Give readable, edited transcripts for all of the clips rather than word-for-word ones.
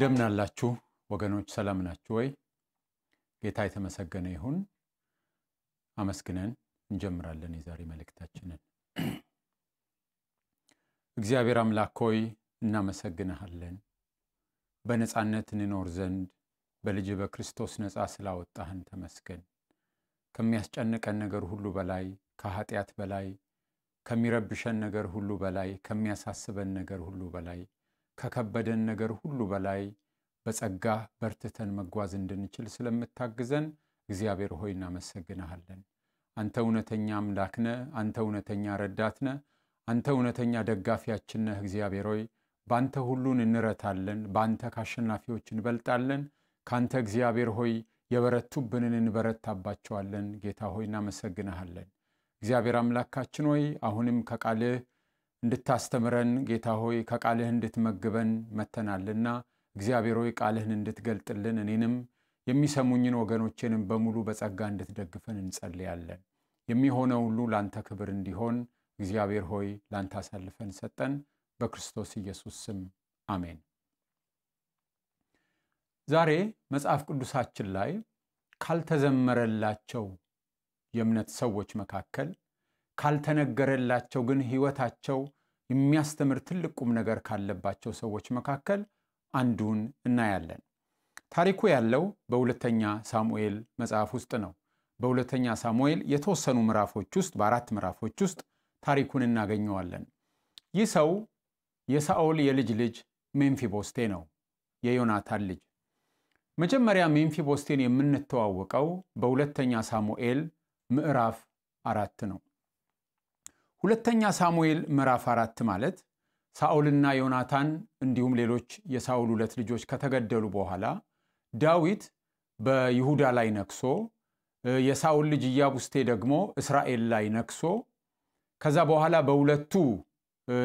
እንደምን አላችሁ ወገኖች ሰላም ናችሁ ወይ ጌታ የተመሰገነ ይሁን አመስግነን እንጀምራለን የዛሬ መልእክታችንን እግዚአብሔር አምላክ ሆይ እናመሰግንሃለን በነጻነት እንኖር ዘንድ በልጅ በክርስቶስ ነጻ ስላወጣህን ተመስገን ከሚያስጨንቀን ነገር ሁሉ በላይ ከኃጢያት በላይ ከሚረብሸን ነገር ሁሉ በላይ ከሚያሳስበን ነገር ሁሉ በላይ ከከበደን ነገር ሁሉ በላይ በጸጋ በርትተን መጓዝ እንድንችል ስለምታግዘን እግዚአብሔር ሆይ እናመሰግንሃለን አንተ እውነተኛ አምላክ ነህ አንተ እውነተኛ ረዳት ነህ አንተ እውነተኛ ደጋፊያችን ነህ እግዚአብሔር ሆይ ባንተ ሁሉን እንረታለን ባንተ ካሸናፊዎች እንበልጣለን ካንተ እግዚአብሔር ሆይ የበረቱብንን እንበረታባቸዋለን ጌታ ሆይ እናመሰግንሃለን እግዚአብሔር አምላካችን ሆይ አሁንም ከቃልህ እንድታስተምረን ጌታ ሆይ ከቃልህ እንድትመግበን መተናልና እግዚአብሔር ሆይ ቃልህን እንድትገልጥልን እኔንም የሚሰሙኝን ወገኖቼንም በሙሉ በጸጋ እንድትደግፈን እንጸልያለን የሚሆነው ሁሉ ላንተ ክብር እንዲሆን እግዚአብሔር ሆይ ላንተ አሳልፈን ሰጠን በክርስቶስ ኢየሱስ ስም አሜን ዛሬ መጽሐፍ ቅዱሳችን ላይ ካልተዘመረላቸው የእምነት ሰዎች መካከል ካልተነገረላቸው ግን ህይወታቸው የሚያስተምር ትልቅ ቁም ነገር ካለባቸው ሰዎች መካከል አንዱን እናያለን ታሪኩ ያለው በሁለተኛ ሳሙኤል መጽሐፍ ውስጥ ነው በሁለተኛ ሳሙኤል የተወሰኑ ምዕራፎች ውስጥ በአራት ምዕራፎች ውስጥ ታሪኩን እናገኘዋለን ይህ ሰው የሳኦል የልጅ ልጅ ሜምፊቦስቴ ነው የዮናታን ልጅ መጀመሪያ ሜምፊቦስቴን የምንተዋወቀው በሁለተኛ ሳሙኤል ምዕራፍ 4 ነው ሁለተኛ ሳሙኤል ምዕራፍ 4 ማለት ሳኦልና ዮናታን እንዲሁም ሌሎች የሳኦል ሁለት ልጆች ከተገደሉ በኋላ ዳዊት በይሁዳ ላይ ነክሶ የሳኦል ልጅ ኢያቡስቴ ደግሞ እስራኤል ላይ ነክሶ ከዛ በኋላ በሁለቱ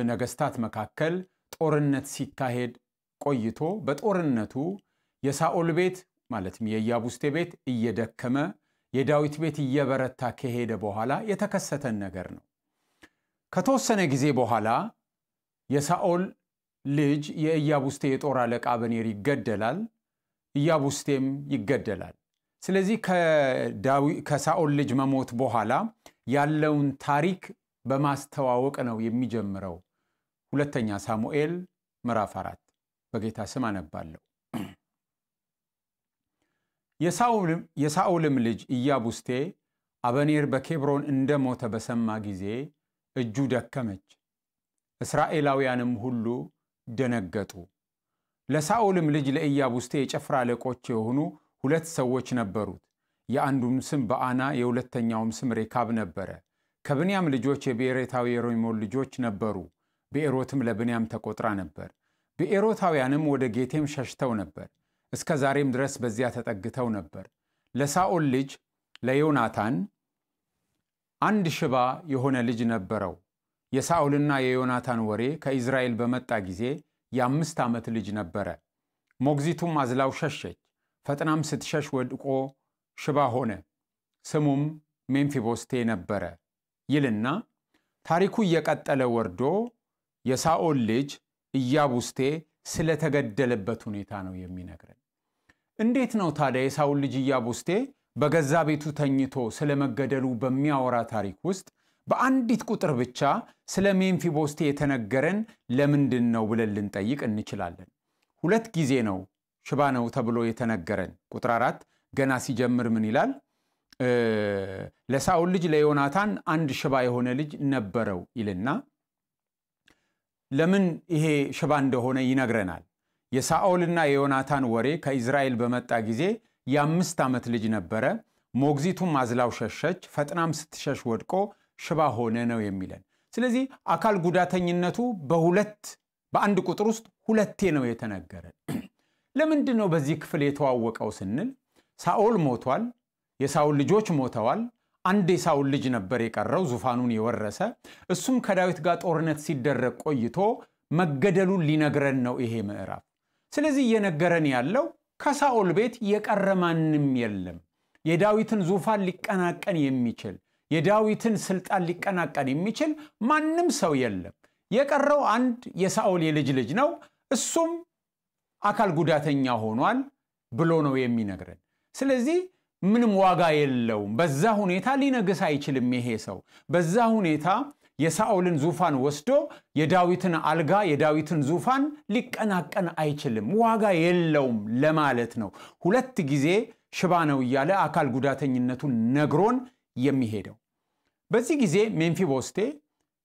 ነገስታት መካከል ጦርነት ሲካሄድ ቆይቶ በጦርነቱ የሳኦል ቤት ማለትም የኢያቡስቴ ቤት እየደከመ የዳዊት ቤት እየበረታ ከሄደ በኋላ የተከሰተ ነገር ነው ከተወሰነ ጊዜ በኋላ የሳኦል ልጅ የኢያቡስቴ የጦር አለቃ አበኔር ይገደላል ኢያቡስቴም ይገደላል ስለዚህ ከሳኦል ልጅ መሞት በኋላ ያለውን ታሪክ በማስተዋወቅ ነው የሚጀምረው ሁለተኛ ሳሙኤል ምዕራፍ 4 በጌታ ስም አነባለሁ የሳኦልም ልጅ ኢያቡስቴ አበኔር በኬብሮን እንደሞተ በሰማ ጊዜ እጁ ደከመች እስራኤላውያንም ሁሉ ደነገጡ ለሳኦልም ልጅ ለኢያቡስቴ የጭፍራ አለቆች የሆኑ ሁለት ሰዎች ነበሩት የአንዱም ስም በአና የሁለተኛውም ስም ሬካብ ነበረ ከብንያም ልጆች የብኤሮታዊ የሮይሞን ልጆች ነበሩ ብኤሮትም ለብንያም ተቆጥራ ነበር ብኤሮታውያንም ወደ ጌቴም ሸሽተው ነበር እስከ ዛሬም ድረስ በዚያ ተጠግተው ነበር ለሳኦል ልጅ ለዮናታን አንድ ሽባ የሆነ ልጅ ነበረው የሳኦልና የዮናታን ወሬ ከእስራኤል በመጣ ጊዜ የ5 ዓመት ልጅ ነበረ ሞግዚቱም አዝላው ሸሸች ፈጥናም ስትሸሽ ወድቆ ሽባ ሆነ ስሙም ሜምፊቦስቴ ነበረ ይልና ታሪኩ እየቀጠለ ወርዶ የሳኦል ልጅ ኢያቡስቴ ስለተገደለበት ሁኔታ ነው የሚነግረን እንዴት ነው ታዲያ የሳኦል ልጅ ኢያቡስቴ በገዛ ቤቱ ተኝቶ ስለመገደሉ በሚያወራ ታሪክ ውስጥ በአንዲት ቁጥር ብቻ ስለ ሜምፊቦስቴ የተነገረን ለምንድነው ብለን ልንጠይቅ እንችላለን ሁለት ጊዜ ነው ሽባ ነው ተብሎ የተነገረን ቁጥር 4 ገና ሲጀምር ምን ይላል ለሳኦል ልጅ ለዮናታን አንድ ሽባ የሆነ ልጅ ነበረው ይልና ለምን ይሄ ሽባ እንደሆነ ይነግረናል የሳኦልና የዮናታን ወሬ ከእስራኤል በመጣ ጊዜ የ5 ዓመት ልጅ ነበረ ሞግዚቱም አዝላው ሸሸች ፈጥናም ስትሸሽ ወድቆ ሽባ ሆነ ነው የሚለን ስለዚህ አካል ጉዳተኝነቱ በአንድ ቁጥር ውስጥ ሁለቴ ነው የተነገረን ለምንድነው በዚህ ክፍል የተዋወቀው ስንል ሳኦል ሞቷል የሳኦል ልጆች ሞተዋል አንድ የሳኦል ልጅ ነበር የቀረው ዙፋኑን የወረሰ እሱም ከዳዊት ጋር ጦርነት ሲደረግ ቆይቶ መገደሉን ሊነግረን ነው ይሄ ምዕራፍ ስለዚህ እየነገረን ያለው ከሳኦል ቤት የቀረ ማንም የለም የዳዊትን ዙፋን ሊቀናቀን የሚችል የዳዊትን ስልጣን ሊቀናቀን የሚችል ማንም ሰው የለም የቀረው አንድ የሳኦል የልጅ ልጅ ነው እሱም አካል ጉዳተኛ ሆኗል ብሎ ነው የሚነግረን። ስለዚህ ምንም ዋጋ የለውም። በዛ ሁኔታ ሊነግስ አይችልም ይሄ ሰው። በዛ ሁኔታ የሳኦልን ዙፋን ወስዶ የዳዊትን አልጋ የዳዊትን ዙፋን ሊቀናቀን አይችልም። ዋጋ የለውም ለማለት ነው። ሁለት ጊዜ ሽባ ነው እያለ አካል ጉዳተኝነቱን ነግሮን የሚሄደው። በዚህ ጊዜ ሜምፊቦስቴ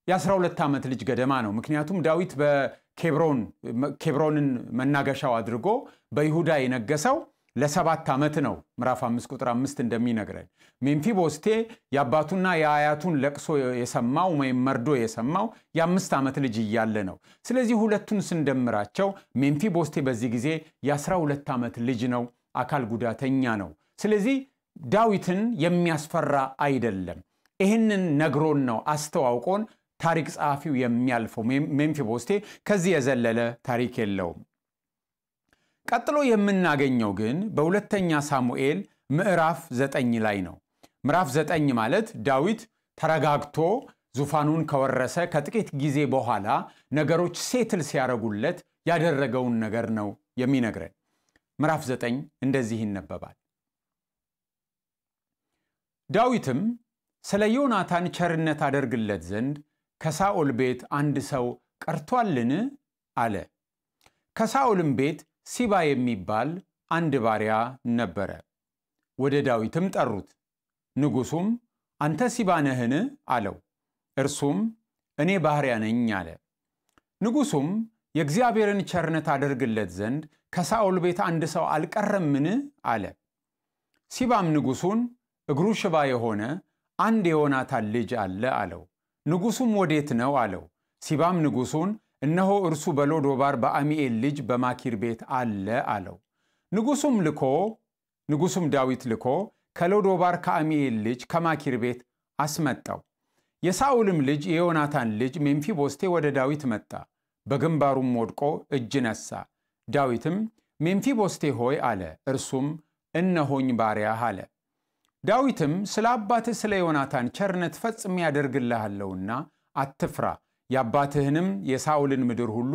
የ12 ዓመት ልጅ ገደማ ነው። ምክንያቱም ዳዊት በኬብሮንን መናገሻው አድርጎ በይሁዳ የነገሰው ለ7 ዓመት ነው። ምዕራፍ 5 ቁጥር 5 እንደሚነግረን ሜምፊቦስቴ የአባቱና የአያቱን ለቅሶ የሰማው ወይም መርዶ የሰማው የ5 ዓመት ልጅ እያለ ነው። ስለዚህ ሁለቱን ስንደምራቸው ሜምፊቦስቴ በዚህ ጊዜ የ12 ዓመት ልጅ ነው፣ አካል ጉዳተኛ ነው። ስለዚህ ዳዊትን የሚያስፈራ አይደለም። ይህንን ነግሮን ነው አስተዋውቆን ታሪክ ጸሐፊው የሚያልፈው። ሜምፊቦስቴ ከዚህ የዘለለ ታሪክ የለውም። ቀጥሎ የምናገኘው ግን በሁለተኛ ሳሙኤል ምዕራፍ 9 ላይ ነው። ምዕራፍ 9 ማለት ዳዊት ተረጋግቶ ዙፋኑን ከወረሰ ከጥቂት ጊዜ በኋላ ነገሮች ሴትል ሲያረጉለት ያደረገውን ነገር ነው የሚነግረን። ምዕራፍ 9 እንደዚህ ይነበባል። ዳዊትም ስለ ዮናታን ቸርነት አደርግለት ዘንድ ከሳኦል ቤት አንድ ሰው ቀርቷልን አለ። ከሳኦልም ቤት ሲባ የሚባል አንድ ባሪያ ነበረ። ወደ ዳዊትም ጠሩት። ንጉሡም አንተ ሲባ ነህን አለው። እርሱም እኔ ባሪያ ነኝ አለ። ንጉሡም የእግዚአብሔርን ቸርነት አደርግለት ዘንድ ከሳኦል ቤት አንድ ሰው አልቀረምን አለ። ሲባም ንጉሡን እግሩ ሽባ የሆነ አንድ የዮናታን ልጅ አለ አለው። ንጉሡም ወዴት ነው አለው። ሲባም ንጉሡን እነሆ እርሱ በሎዶባር በአሚኤል ልጅ በማኪር ቤት አለ አለው። ንጉሡም ዳዊት ልኮ ከሎዶባር ከአሚኤል ልጅ ከማኪር ቤት አስመጣው። የሳኦልም ልጅ የዮናታን ልጅ ሜምፊቦስቴ ወደ ዳዊት መጣ። በግንባሩም ወድቆ እጅ ነሳ። ዳዊትም ሜምፊቦስቴ ሆይ አለ። እርሱም እነሆኝ ባሪያህ አለ። ዳዊትም ስለ አባትህ ስለ ዮናታን ቸርነት ፈጽሜ ያደርግልሃለሁና አትፍራ፣ የአባትህንም የሳኦልን ምድር ሁሉ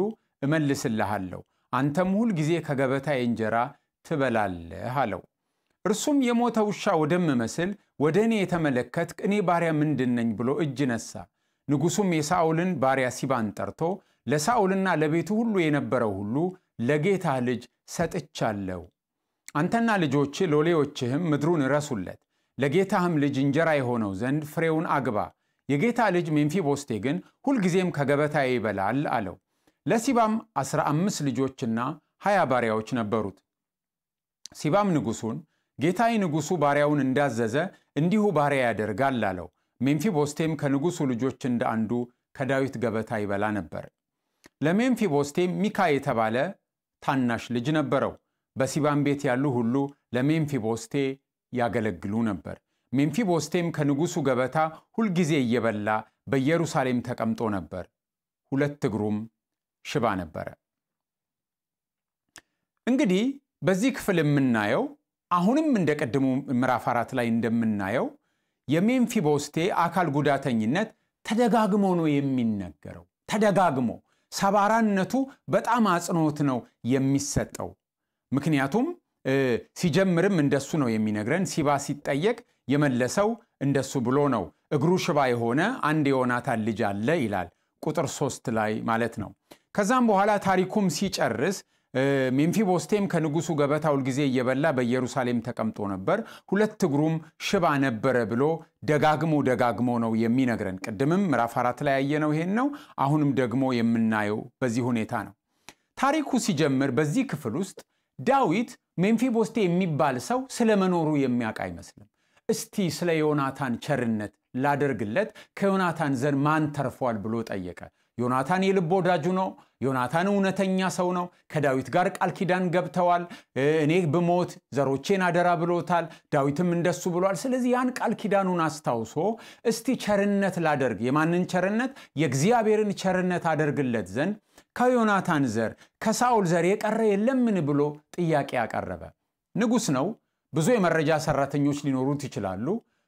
እመልስልሃለሁ፣ አንተም ሁል ጊዜ ከገበታዬ እንጀራ ትበላለህ አለው። እርሱም የሞተ ውሻ ወደምመስል ወደ እኔ የተመለከትክ እኔ ባሪያ ምንድነኝ ብሎ እጅ ነሳ። ንጉሡም የሳኦልን ባሪያ ሲባን ጠርቶ ለሳኦልና ለቤቱ ሁሉ የነበረው ሁሉ ለጌታህ ልጅ ሰጥቻለሁ፣ አንተና ልጆች ሎሌዎችህም ምድሩን ረሱለት፣ ለጌታህም ልጅ እንጀራ የሆነው ዘንድ ፍሬውን አግባ፣ የጌታ ልጅ ሜምፊቦስቴ ግን ሁልጊዜም ከገበታዬ ይበላል አለው። ለሲባም 15 ልጆችና 20 ባሪያዎች ነበሩት። ሲባም ንጉሡን ጌታዬ ንጉሡ ባሪያውን እንዳዘዘ እንዲሁ ባሪያ ያደርጋል አለው። ሜምፊቦስቴም ከንጉሡ ልጆች እንደ አንዱ ከዳዊት ገበታ ይበላ ነበር። ለሜምፊቦስቴም ሚካ የተባለ ታናሽ ልጅ ነበረው። በሲባም ቤት ያሉ ሁሉ ለሜምፊቦስቴ ያገለግሉ ነበር። ሜምፊቦስቴም ከንጉሡ ገበታ ሁልጊዜ እየበላ በኢየሩሳሌም ተቀምጦ ነበር። 2 እግሩም ሽባ ነበረ። እንግዲህ በዚህ ክፍል የምናየው አሁንም እንደቀድሞ ምዕራፍ 4 ላይ እንደምናየው የሜምፊቦስቴ አካል ጉዳተኝነት ተደጋግሞ ነው የሚነገረው። ተደጋግሞ ሰባራነቱ በጣም አጽንዖት ነው የሚሰጠው። ምክንያቱም ሲጀምርም እንደሱ ነው የሚነግረን። ሲባ ሲጠየቅ የመለሰው እንደሱ ብሎ ነው። እግሩ ሽባ የሆነ አንድ የዮናታን ልጅ አለ ይላል ቁጥር 3 ላይ ማለት ነው። ከዛም በኋላ ታሪኩም ሲጨርስ ሜምፊቦስቴም ከንጉሡ ገበታ ሁል ጊዜ እየበላ በኢየሩሳሌም ተቀምጦ ነበር፣ 2 እግሩም ሽባ ነበረ ብሎ ደጋግሞ ነው የሚነግረን። ቅድምም ምዕራፍ 4 ላይ ያየነው ይሄን ነው። አሁንም ደግሞ የምናየው በዚህ ሁኔታ ነው። ታሪኩ ሲጀምር በዚህ ክፍል ውስጥ ዳዊት ሜምፊቦስቴ የሚባል ሰው ስለመኖሩ የሚያውቅ አይመስልም። እስቲ ስለ ዮናታን ቸርነት ላደርግለት ከዮናታን ዘር ማን ተርፏል ብሎ ጠየቀ። ዮናታን የልብ ወዳጁ ነው። ዮናታን እውነተኛ ሰው ነው። ከዳዊት ጋር ቃል ኪዳን ገብተዋል። እኔ ብሞት ዘሮቼን አደራ ብሎታል። ዳዊትም እንደሱ ብሏል። ስለዚህ ያን ቃል ኪዳኑን አስታውሶ እስቲ ቸርነት ላደርግ፣ የማንን ቸርነት? የእግዚአብሔርን ቸርነት አደርግለት ዘንድ ከዮናታን ዘር ከሳኦል ዘር የቀረ የለምን ብሎ ጥያቄ ያቀረበ ንጉሥ ነው። ብዙ የመረጃ ሰራተኞች ሊኖሩት ይችላሉ።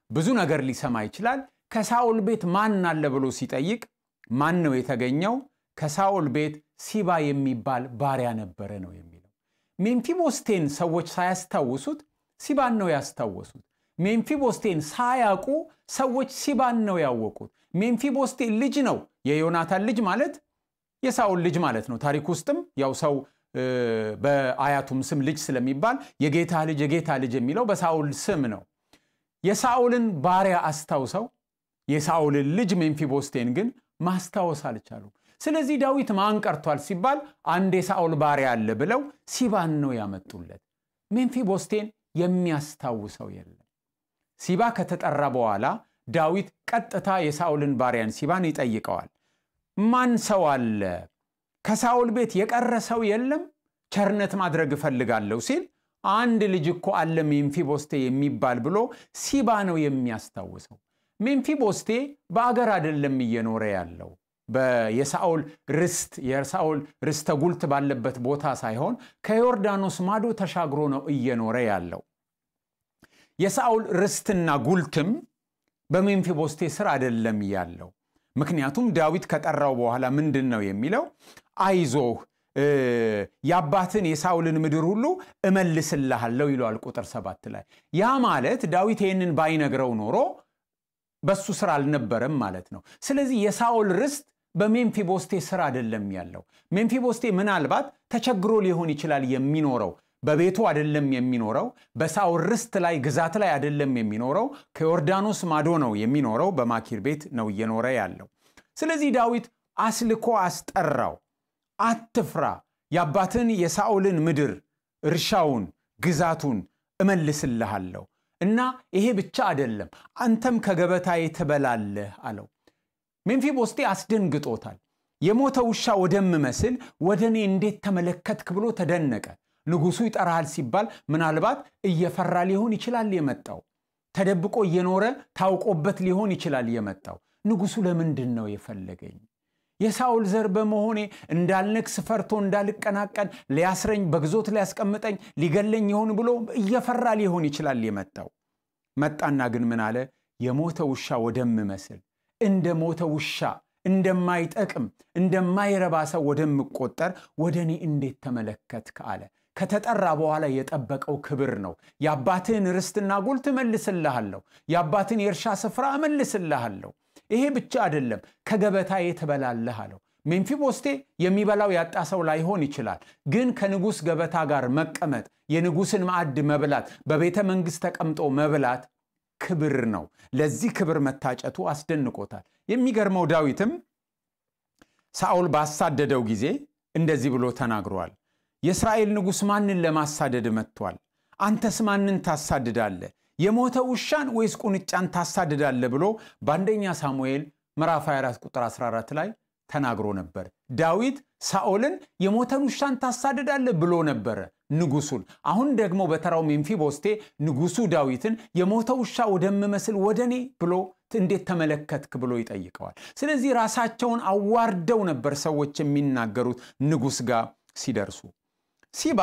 ብዙ ነገር ሊሰማ ይችላል። ከሳኦል ቤት ማን አለ ብሎ ሲጠይቅ ማን ነው የተገኘው? ከሳኦል ቤት ሲባ የሚባል ባሪያ ነበረ ነው የሚለው። ሜምፊቦስቴን ሰዎች ሳያስታውሱት ሲባን ነው ያስታወሱት። ሜምፊቦስቴን ሳያውቁ ሰዎች ሲባን ነው ያወቁት። ሜምፊቦስቴ ልጅ ነው፣ የዮናታን ልጅ ማለት የሳኦል ልጅ ማለት ነው። ታሪክ ውስጥም ያው ሰው በአያቱም ስም ልጅ ስለሚባል የጌታ ልጅ የሚለው በሳኦል ስም ነው። የሳኦልን ባሪያ አስታውሰው የሳኦልን ልጅ ሜምፊቦስቴን ግን ማስታወስ አልቻሉም። ስለዚህ ዳዊት ማን ቀርቷል ሲባል አንድ የሳኦል ባሪያ አለ ብለው ሲባን ነው ያመጡለት። ሜምፊቦስቴን የሚያስታውሰው የለም። ሲባ ከተጠራ በኋላ ዳዊት ቀጥታ የሳኦልን ባሪያን ሲባን ይጠይቀዋል። ማን ሰው አለ? ከሳኦል ቤት የቀረ ሰው የለም? ቸርነት ማድረግ እፈልጋለሁ ሲል አንድ ልጅ እኮ አለ ሜምፊቦስቴ የሚባል ብሎ ሲባ ነው የሚያስታውሰው። ሜምፊቦስቴ በአገር አይደለም እየኖረ ያለው፣ የሳኦል ርስተ ጉልት ባለበት ቦታ ሳይሆን ከዮርዳኖስ ማዶ ተሻግሮ ነው እየኖረ ያለው። የሳኦል ርስትና ጉልትም በሜምፊቦስቴ ስር አይደለም ያለው። ምክንያቱም ዳዊት ከጠራው በኋላ ምንድነው የሚለው? አይዞህ ያባትን የሳኦልን ምድር ሁሉ እመልስልሃለሁ ይሏል ቁጥር 7 ላይ። ያ ማለት ዳዊት ይሄንን ባይነግረው ኖሮ በሱ ስራ አልነበረም ማለት ነው። ስለዚህ የሳኦል ርስት በሜምፊቦስቴ ስራ አይደለም ያለው። ሜምፊቦስቴ ምናልባት ተቸግሮ ሊሆን ይችላል የሚኖረው፣ በቤቱ አይደለም የሚኖረው፣ በሳኦል ርስት ላይ ግዛት ላይ አይደለም የሚኖረው፣ ከዮርዳኖስ ማዶ ነው የሚኖረው፣ በማኪር ቤት ነው እየኖረ ያለው። ስለዚህ ዳዊት አስልኮ አስጠራው። አትፍራ፣ ያባትን የሳኦልን ምድር እርሻውን ግዛቱን እመልስልሃለሁ እና ይሄ ብቻ አይደለም አንተም ከገበታዬ ትበላለህ አለው። ሜምፊቦስቴ አስደንግጦታል። የሞተ ውሻ ወደምመስል ወደኔ እንዴት ተመለከትክ ብሎ ተደነቀ። ንጉሱ ይጠራሃል ሲባል ምናልባት እየፈራ ሊሆን ይችላል የመጣው፣ ተደብቆ እየኖረ ታውቆበት ሊሆን ይችላል የመጣው። ንጉሱ ለምንድን ነው የፈለገኝ? የሳኦል ዘር በመሆኔ እንዳልነክስ ፈርቶ እንዳልቀናቀን ሊያስረኝ በግዞት ሊያስቀምጠኝ ሊገለኝ ይሆን ብሎ እየፈራ ሊሆን ይችላል የመጣው። መጣና ግን ምን አለ? የሞተ ውሻ ወደምመስል እንደ ሞተ ውሻ እንደማይጠቅም እንደማይረባ ሰው ወደምቆጠር ወደኔ እንዴት ተመለከትክ አለ። ከተጠራ በኋላ የጠበቀው ክብር ነው። ያባትን ርስትና ጉልት መልስልሃለሁ፣ ያባትን የእርሻ ስፍራ መልስልሃለሁ። ይሄ ብቻ አይደለም ከገበታዬ ትበላለህ አለው። ሜምፊቦስቴ የሚበላው ያጣ ሰው ላይሆን ይችላል፣ ግን ከንጉስ ገበታ ጋር መቀመጥ፣ የንጉስን ማዕድ መብላት፣ በቤተ መንግስት ተቀምጦ መብላት ክብር ነው። ለዚህ ክብር መታጨቱ አስደንቆታል። የሚገርመው ዳዊትም ሳኦል ባሳደደው ጊዜ እንደዚህ ብሎ ተናግሯል። የእስራኤል ንጉስ ማንን ለማሳደድ መጥቷል? አንተስ ማንን ታሳድዳለህ? የሞተ ውሻን ወይስ ቁንጫን ታሳድዳለህ ብሎ በአንደኛ ሳሙኤል ምዕራፍ 24 ቁጥር 14 ላይ ተናግሮ ነበር። ዳዊት ሳኦልን የሞተን ውሻን ታሳድዳለህ ብሎ ነበር ንጉሱን። አሁን ደግሞ በተራው ሜምፊቦስቴ ንጉሱ ዳዊትን የሞተ ውሻ ወደምመስል ወደኔ ብሎ እንዴት ተመለከትክ ብሎ ይጠይቀዋል። ስለዚህ ራሳቸውን አዋርደው ነበር ሰዎች የሚናገሩት ንጉስ ጋር ሲደርሱ። ሲባ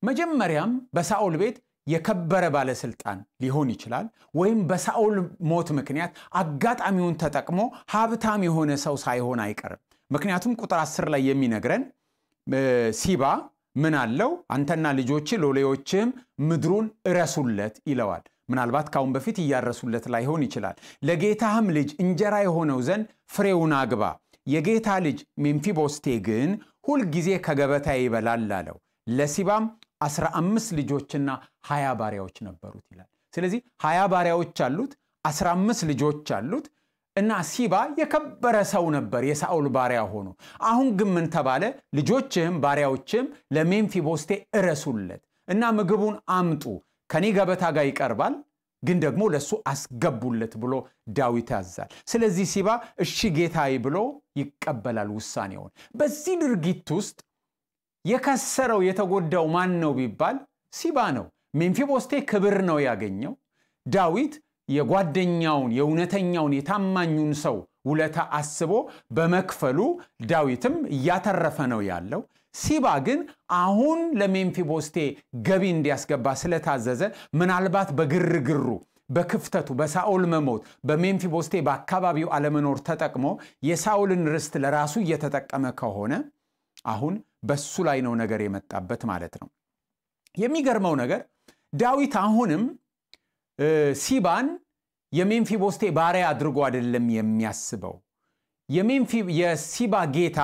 መጀመሪያም በሳኦል ቤት የከበረ ባለስልጣን ሊሆን ይችላል፣ ወይም በሳኦል ሞት ምክንያት አጋጣሚውን ተጠቅሞ ሀብታም የሆነ ሰው ሳይሆን አይቀርም። ምክንያቱም ቁጥር 10 ላይ የሚነግረን ሲባ ምን አለው? አንተና ልጆች ሎሌዎችም ምድሩን እረሱለት ይለዋል። ምናልባት ካሁን በፊት እያረሱለት ላይሆን ይችላል። ለጌታህም ልጅ እንጀራ የሆነው ዘንድ ፍሬውን አግባ። የጌታ ልጅ ሜምፊቦስቴ ግን ሁል ጊዜ ከገበታዬ ይበላል አለው። ለሲባም 15 ልጆችና 20 ባሪያዎች ነበሩት ይላል። ስለዚህ 20 ባሪያዎች አሉት፣ 15 ልጆች አሉት እና ሲባ የከበረ ሰው ነበር የሳኦል ባሪያ ሆኖ። አሁን ግን ምን ተባለ? ልጆችህም ባሪያዎችም ለሜምፊቦስቴ እረሱለት እና ምግቡን አምጡ፣ ከኔ ገበታ ጋር ይቀርባል፣ ግን ደግሞ ለሱ አስገቡለት ብሎ ዳዊት ያዛል። ስለዚህ ሲባ እሺ ጌታዬ ብሎ ይቀበላል ውሳኔውን። በዚህ ድርጊት ውስጥ የከሰረው የተጎዳው ማን ነው ቢባል ሲባ ነው። ሜምፊቦስቴ ክብር ነው ያገኘው። ዳዊት የጓደኛውን የእውነተኛውን የታማኙን ሰው ውለታ አስቦ በመክፈሉ ዳዊትም እያተረፈ ነው ያለው። ሲባ ግን አሁን ለሜምፊቦስቴ ገቢ እንዲያስገባ ስለታዘዘ ምናልባት በግርግሩ በክፍተቱ በሳኦል መሞት በሜምፊቦስቴ በአካባቢው አለመኖር ተጠቅሞ የሳኦልን ርስት ለራሱ እየተጠቀመ ከሆነ አሁን በሱ ላይ ነው ነገር የመጣበት ማለት ነው። የሚገርመው ነገር ዳዊት አሁንም ሲባን የሜምፊቦስቴ ባሪያ አድርጎ አይደለም የሚያስበው። የሲባ ጌታ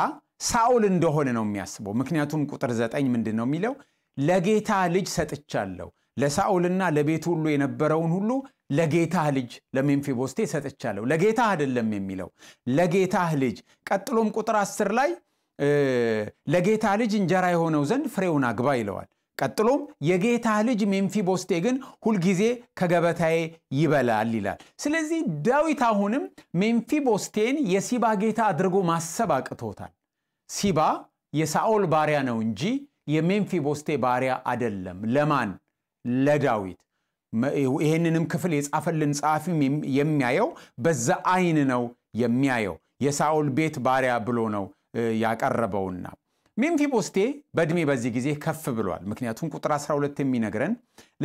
ሳኦል እንደሆነ ነው የሚያስበው። ምክንያቱም ቁጥር 9 ምንድነው የሚለው? ለጌታ ልጅ ሰጥቻለሁ፣ ለሳኦልና ለቤቱ ሁሉ የነበረውን ሁሉ ለጌታ ልጅ ለሜምፊቦስቴ ሰጥቻለሁ። ለጌታ አይደለም የሚለው፣ ለጌታ ልጅ። ቀጥሎም ቁጥር 10 ላይ ለጌታ ልጅ እንጀራ የሆነው ዘንድ ፍሬውን አግባ ይለዋል። ቀጥሎም የጌታ ልጅ ሜምፊቦስቴ ግን ሁሉ ጊዜ ከገበታዬ ይበላል ይላል። ስለዚህ ዳዊት አሁንም ሜምፊቦስቴን የሲባ ጌታ አድርጎ ማሰብ አቅቶታል። ሲባ የሳኦል ባሪያ ነው እንጂ የሜምፊቦስቴ ባሪያ አይደለም። ለማን? ለዳዊት። ይሄንንም ክፍል የጻፈልን ጻፊም የሚያየው በዛ አይን ነው የሚያየው። የሳኦል ቤት ባሪያ ብሎ ነው ያቀረበውና ሜምፊቦስቴ በእድሜ በዚህ ጊዜ ከፍ ብሏል። ምክንያቱም ቁጥር 12 የሚነግረን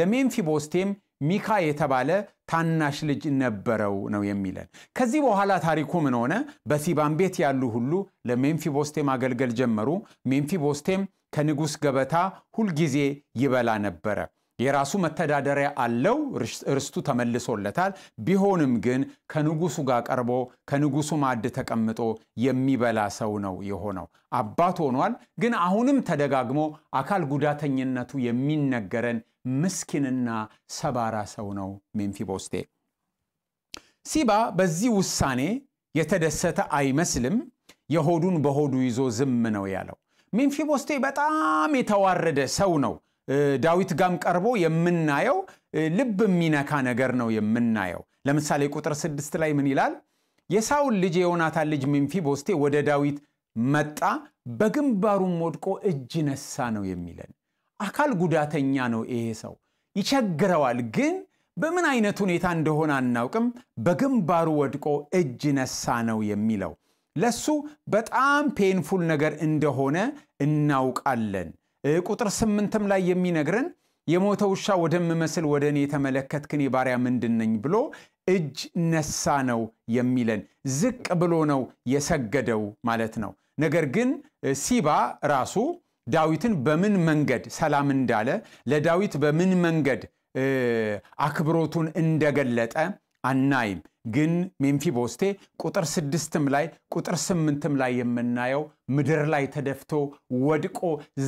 ለሜምፊቦስቴም ሚካ የተባለ ታናሽ ልጅ ነበረው ነው የሚለን። ከዚህ በኋላ ታሪኩ ምን ሆነ? በሲባም ቤት ያሉ ሁሉ ለሜምፊቦስቴ ማገልገል ጀመሩ። ሜምፊቦስቴም ከንጉስ ገበታ ሁሉ ጊዜ ይበላ ነበር። የራሱ መተዳደሪያ አለው፣ ርስቱ ተመልሶለታል። ቢሆንም ግን ከንጉሱ ጋር ቀርቦ ከንጉሱ ማዕድ ተቀምጦ የሚበላ ሰው ነው የሆነው። አባት ሆኗል፣ ግን አሁንም ተደጋግሞ አካል ጉዳተኝነቱ የሚነገረን ምስኪንና ሰባራ ሰው ነው ሜምፊቦስቴ። ሲባ በዚህ ውሳኔ የተደሰተ አይመስልም። የሆዱን በሆዱ ይዞ ዝም ነው ያለው። ሜምፊቦስቴ በጣም የተዋረደ ሰው ነው። ዳዊት ጋም ቀርቦ የምናየው ልብ የሚነካ ነገር ነው የምናየው። ለምሳሌ ቁጥር 6 ላይ ምን ይላል? የሳኦል ልጅ የዮናታን ልጅ ሜምፊቦስቴ ወደ ዳዊት መጣ፣ በግንባሩም ወድቆ እጅ ነሳ ነው የሚለን። አካል ጉዳተኛ ነው ይሄ ሰው፣ ይቸግረዋል። ግን በምን አይነት ሁኔታ እንደሆነ አናውቅም። በግንባሩ ወድቆ እጅ ነሳ ነው የሚለው። ለሱ በጣም ፔንፉል ነገር እንደሆነ እናውቃለን። ቁጥር 8 ላይ የሚነግረን የሞተ ውሻ ወደምመስል ወደኔ የተመለከትክን የባሪያ ምንድነኝ ብሎ እጅ ነሳ ነው የሚለን። ዝቅ ብሎ ነው የሰገደው ማለት ነው። ነገር ግን ሲባ ራሱ ዳዊትን በምን መንገድ ሰላም እንዳለ፣ ለዳዊት በምን መንገድ አክብሮቱን እንደገለጠ አናይም። ግን ሜምፊቦስቴ ቁጥር 6 ላይ ቁጥር 8 ላይ የምናየው ምድር ላይ ተደፍቶ ወድቆ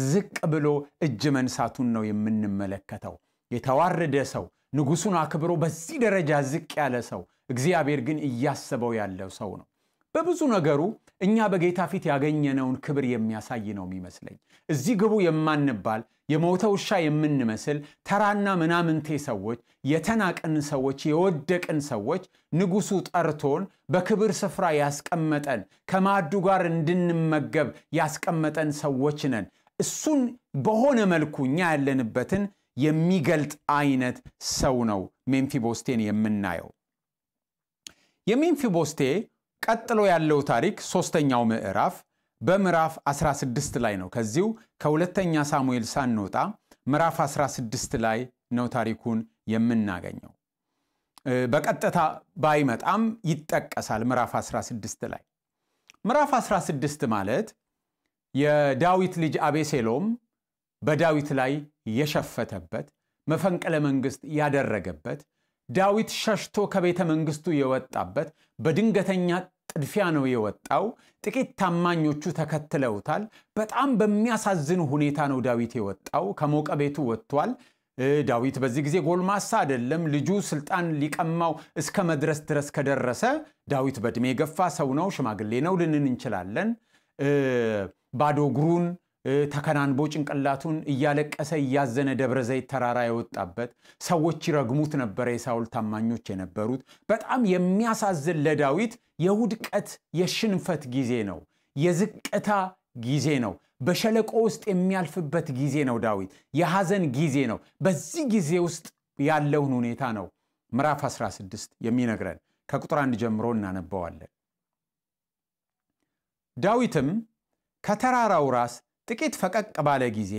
ዝቅ ብሎ እጅ መንሳቱን ነው የምንመለከተው። የተዋረደ ሰው፣ ንጉሱን አክብሮ በዚህ ደረጃ ዝቅ ያለ ሰው፣ እግዚአብሔር ግን እያሰበው ያለው ሰው ነው። በብዙ ነገሩ እኛ በጌታ ፊት ያገኘነውን ክብር የሚያሳይ ነው የሚመስለኝ። እዚህ ግቡ የማንባል የሞተ ውሻ የምንመስል ተራና ምናምንቴ ሰዎች፣ የተናቀን ሰዎች፣ የወደቅን ሰዎች ንጉሱ ጠርቶን በክብር ስፍራ ያስቀመጠን፣ ከማዕዱ ጋር እንድንመገብ ያስቀመጠን ሰዎች ነን። እሱን በሆነ መልኩ እኛ ያለንበትን የሚገልጥ አይነት ሰው ነው ሜምፊቦስቴን የምናየው። የሜምፊቦስቴ ቀጥሎ ያለው ታሪክ ሶስተኛው ምዕራፍ በምዕራፍ 16 ላይ ነው። ከዚሁ ከሁለተኛ ሳሙኤል ሳንወጣ ምዕራፍ 16 ላይ ነው ታሪኩን የምናገኘው። በቀጥታ ባይመጣም ይጠቀሳል ምዕራፍ 16 ላይ። ምዕራፍ 16 ማለት የዳዊት ልጅ አቤሴሎም በዳዊት ላይ የሸፈተበት፣ መፈንቅለ መንግስት ያደረገበት፣ ዳዊት ሸሽቶ ከቤተ መንግስቱ የወጣበት፣ በድንገተኛ ጥድፊያ ነው የወጣው። ጥቂት ታማኞቹ ተከትለውታል። በጣም በሚያሳዝን ሁኔታ ነው ዳዊት የወጣው። ከሞቀ ቤቱ ወጥቷል። ዳዊት በዚህ ጊዜ ጎልማሳ አይደለም። ልጁ ስልጣን ሊቀማው እስከ መድረስ ድረስ ከደረሰ ዳዊት በእድሜ ገፋ ሰው ነው፣ ሽማግሌ ነው ልንን እንችላለን። ባዶ እግሩን ተከናንቦ ጭንቅላቱን እያለቀሰ እያዘነ ደብረ ዘይት ተራራ የወጣበት፣ ሰዎች ይረግሙት ነበር የሳኦል ታማኞች የነበሩት። በጣም የሚያሳዝን ለዳዊት የውድቀት የሽንፈት ጊዜ ነው፣ የዝቅታ ጊዜ ነው። በሸለቆ ውስጥ የሚያልፍበት ጊዜ ነው። ዳዊት የሐዘን ጊዜ ነው። በዚህ ጊዜ ውስጥ ያለውን ሁኔታ ነው ምዕራፍ 16 የሚነግረን። ከቁጥር 1 ጀምሮ እናነባዋለን። ዳዊትም ከተራራው ራስ ጥቂት ፈቀቅ ባለ ጊዜ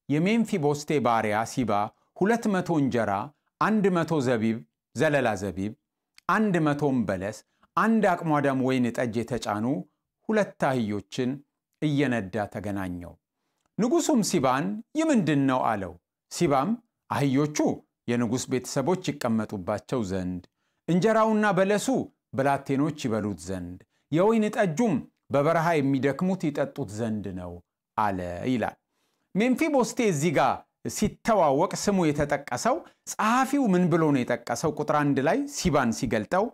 የሜምፊቦስቴ ባሪያ ሲባ 200 እንጀራ፣ 100 ዘቢብ ዘለላ ዘቢብ፣ 100 በለስ፣ 1 አቅሟዳም ወይን ጠጅ የተጫኑ 2 አህዮችን እየነዳ ተገናኘው። ንጉሱም ሲባን ይምንድነው አለው ሲባም አህዮቹ የንጉስ ቤተሰቦች ይቀመጡባቸው ዘንድ እንጀራውና በለሱ ብላቴኖች ይበሉት ዘንድ የወይን ጠጁም በበረሃ የሚደክሙት ይጠጡት ዘንድ ነው አለ ይላል ሜምፊቦስቴ እዚህ ጋር ሲተዋወቅ ስሙ የተጠቀሰው ጸሐፊው ምን ብሎ ነው የጠቀሰው ቁጥር 1 ላይ ሲባን ሲገልጠው